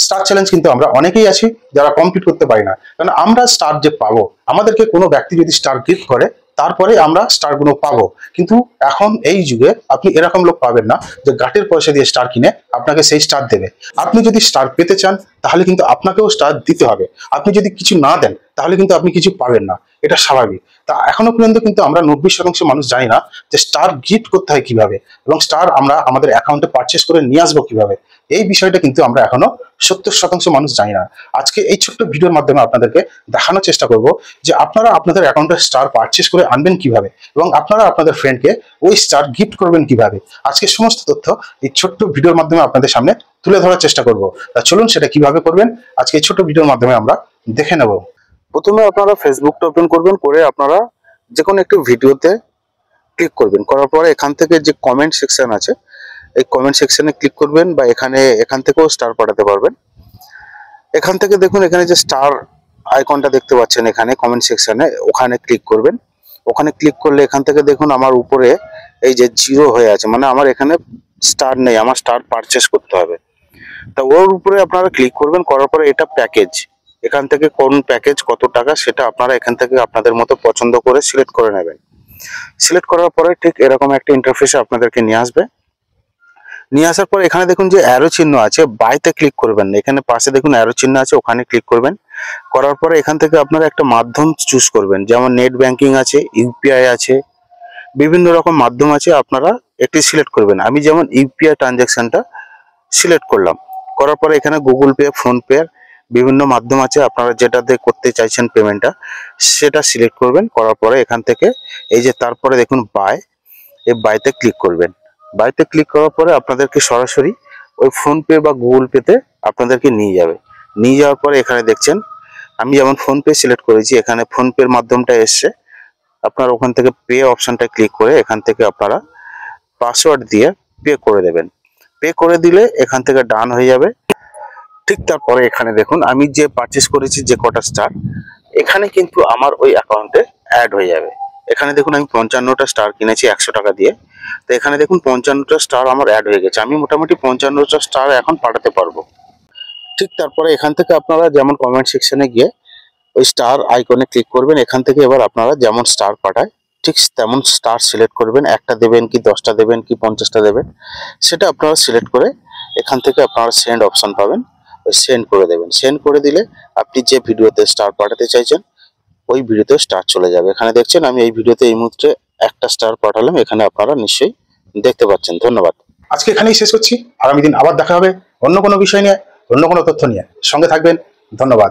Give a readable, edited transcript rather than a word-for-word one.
Star challenge কিন্তু আমরা অনেকেই আছি যারা কমপ্লিট করতে পারি না, কারণ আমরা স্টার যে পাবো, আমাদেরকে কোনো ব্যক্তি যদি স্টার গিফট করে তারপরে আমরা স্টারগুলো পাবো। কিন্তু এখন এই যুগে আপনি এরকম লোক পাবেন না যে গাটের পয়সা দিয়ে স্টার কিনে আপনাকে সেই স্টার দেবে। আপনি যদি স্টার পেতে চান তাহলে কিন্তু আপনাকেও স্টার দিতে হবে। আপনি যদি কিছু না দেন তাহলে কিন্তু আপনি কিছু পাবেন না, এটা স্বাভাবিক। তা এখনো পর্যন্ত কিন্তু আমরা 90% মানুষ জানি না যে স্টার গিফট করতে হয় কিভাবে এবং স্টার আমরা আমাদের অ্যাকাউন্টে পারচেস করে নিয়ে আসবো কিভাবে। এই বিষয়টা কিন্তু আমরা এখনো 70% মানুষ জানি না। আজকে এই ছোট্ট ভিডিওর মাধ্যমে আপনাদেরকে দেখানোর চেষ্টা করব যে আপনারা আপনাদের অ্যাকাউন্টে স্টার পারচেস করে আনবেন কিভাবে এবং আপনারা আপনাদের ফ্রেন্ডকে ওই স্টার গিফট করবেন কিভাবে। আজকে সমস্ত তথ্য এই ছোট্ট ভিডিওর মাধ্যমে আপনাদের সামনে তুলে ধরার চেষ্টা করব। তা চলুন সেটা কিভাবে করবেন আজকে এই ছোট্ট ভিডিওর মাধ্যমে আমরা দেখে নেব। প্রথমে আপনারা ফেসবুকটা ওপেন করবেন, করে আপনারা যে কোনো একটি ভিডিওতে ক্লিক করবেন। করার পরে এখান থেকে যে কমেন্ট সেকশন আছে, এই কমেন্ট সেকশনে ক্লিক করবেন বা এখান থেকেও স্টার পাঠাতে পারবেন। এখান থেকে দেখুন এখানে যে স্টার আইকনটা দেখতে পাচ্ছেন এখানে কমেন্ট সেকশনে, ওখানে ক্লিক করবেন। ওখানে ক্লিক করলে এখান থেকে দেখুন আমার উপরে এই যে 0 হয়ে আছে, মানে আমার এখানে স্টার নেই, আমার স্টার পারচেস করতে হবে। তা ওর উপরে আপনারা ক্লিক করবেন। করার পরে এটা প্যাকেজ, এখান থেকে কোন প্যাকেজ কত টাকা সেটা আপনারা এখান থেকে আপনাদের মতো পছন্দ করে সিলেক্ট করে নেবেন। সিলেক্ট করার পরে ঠিক এরকম একটা ইন্টারফেসে আপনাদেরকে নিয়ে আসবে। নিয়ে আসার পর এখানে দেখুন যে অ্যারো চিহ্ন আছে, বাইতে ক্লিক করবেন। এখানে পাশে দেখুন অ্যারো চিহ্ন আছে, ওখানে ক্লিক করবেন। করার পরে এখান থেকে আপনারা একটা মাধ্যম চুজ করবেন, যেমন নেট ব্যাংকিং আছে, ইউপিআই আছে, বিভিন্ন রকম মাধ্যম আছে, আপনারা একটি সিলেক্ট করবেন। আমি যেমন ইউপিআই ট্রানজ্যাকশনটা সিলেক্ট করলাম। করার পরে এখানে গুগল পে, ফোনপে বিভিন্ন মাধ্যম আছে, আপনারা যেটাতে করতে চাইছেন পেমেন্টটা সেটা সিলেক্ট করবেন। করার পরে এখান থেকে এই যে তারপরে দেখুন বাই, এই বাইতে ক্লিক করবেন। বাইতে ক্লিক করার পরে আপনাদেরকে সরাসরি ওই ফোনপে বা গুগল পেতে আপনাদেরকে নিয়ে যাবে। নিয়ে যাওয়ার পরে এখানে দেখছেন আমি যেমন ফোনপে সিলেক্ট করেছি, এখানে ফোনপের মাধ্যমটা এসছে। আপনারা ওখান থেকে পে অপশনটা ক্লিক করে এখান থেকে আপনারা পাসওয়ার্ড দিয়ে পে করে দেবেন। পে করে দিলে এখান থেকে ডান হয়ে যাবে। ঠিক তারপরে এখানে দেখুন আমি যে পারচেস করেছি যে কটা স্টার, এখানে কিন্তু আমার ওই অ্যাকাউন্টে অ্যাড হয়ে যাবে। এখানে দেখুন আমি 55টা স্টার কিনেছি 100 টাকা দিয়ে। তো এখানে দেখুন 55টা স্টার আমার অ্যাড হয়ে গেছে। আমি মোটামুটি 55টা স্টার এখন পাঠাতে পারবো। ঠিক তারপরে এখান থেকে আপনারা যেমন কমেন্ট সেকশনে গিয়ে ওই স্টার আইকনে ক্লিক করবেন। এখান থেকে এবার আপনারা যেমন স্টার পাঠায় ঠিক তেমন স্টার সিলেক্ট করবেন। একটা দেবেন কি 10টা দেবেন কি 50টা দেবেন সেটা আপনারা সিলেক্ট করে এখান থেকে আপনারা সেন্ড অপশন পাবেন, ওই সেন্ড করে দেবেন। সেন্ড করে দিলে আপনি যে ভিডিওতে স্টার পাঠাতে চাইছেন ওই ভিডিওতে স্টার চলে যাবে। এখানে দেখছেন আমি এই ভিডিওতে এই মুহূর্তে একটা স্টার পাঠালাম, এখানে আপনারা নিশ্চয়ই দেখতে পাচ্ছেন। ধন্যবাদ। আজকে এখানেই শেষ করছি, আগামী দিন আবার দেখা হবে অন্য কোনো বিষয় নিয়ে, অন্য কোনো তথ্য নিয়ে। সঙ্গে থাকবেন। ধন্যবাদ।